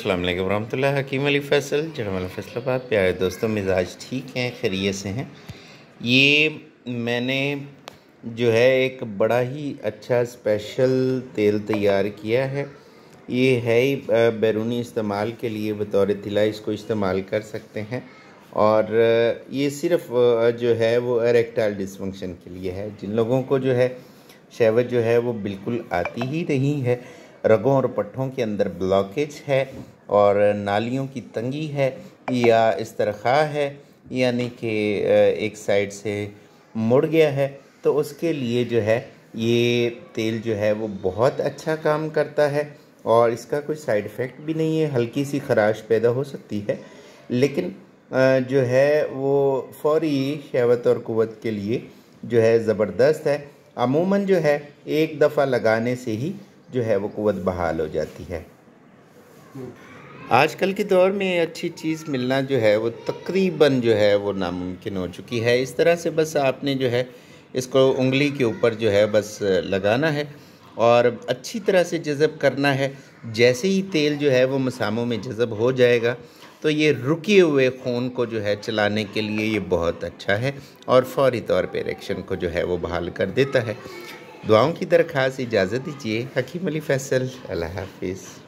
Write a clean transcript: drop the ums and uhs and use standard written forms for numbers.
अस्सलाम वालेकुम रहमतुल्लाह। हकीम अली फ़ैसल जड़मल फैसलाबाद। प्यारे दोस्तों, मिजाज ठीक हैं, खैरियत से हैं। ये मैंने जो है एक बड़ा ही अच्छा स्पेशल तेल तैयार किया है। ये है ही बैरूनी इस्तेमाल के लिए, बतौर तिला इसको इस्तेमाल कर सकते हैं। और ये सिर्फ़ जो है वो एरेक्टाइल डिसफंक्शन के लिए है। जिन लोगों को जो है शहवत जो है वो बिल्कुल आती ही नहीं है, रगों और पट्ठों के अंदर ब्लॉकेज है और नालियों की तंगी है या इस्तरखा है, यानी कि एक साइड से मुड़ गया है, तो उसके लिए जो है ये तेल जो है वो बहुत अच्छा काम करता है। और इसका कोई साइड इफ़ेक्ट भी नहीं है। हल्की सी खराश पैदा हो सकती है, लेकिन जो है वो फ़ौरी शहवत और क़ुव्वत के लिए जो है ज़बरदस्त है। अमूमन जो है एक दफ़ा लगाने से ही जो है वो क़ुव्वत बहाल हो जाती है। आजकल के दौर में अच्छी चीज़ मिलना जो है वो तकरीबन जो है वो नामुमकिन हो चुकी है। इस तरह से बस आपने जो है इसको उंगली के ऊपर जो है बस लगाना है और अच्छी तरह से जज़ब करना है। जैसे ही तेल जो है वो मसामों में जज़ब हो जाएगा तो ये रुके हुए खून को जो है चलाने के लिए ये बहुत अच्छा है और फ़ौरी तौर पे इरेक्शन को जो है वो बहाल कर देता है। दुआओं की दरख्वास्त, इजाज़त दीजिए। हकीम अली फ़ैसल। अल्लाह हाफ़िज़।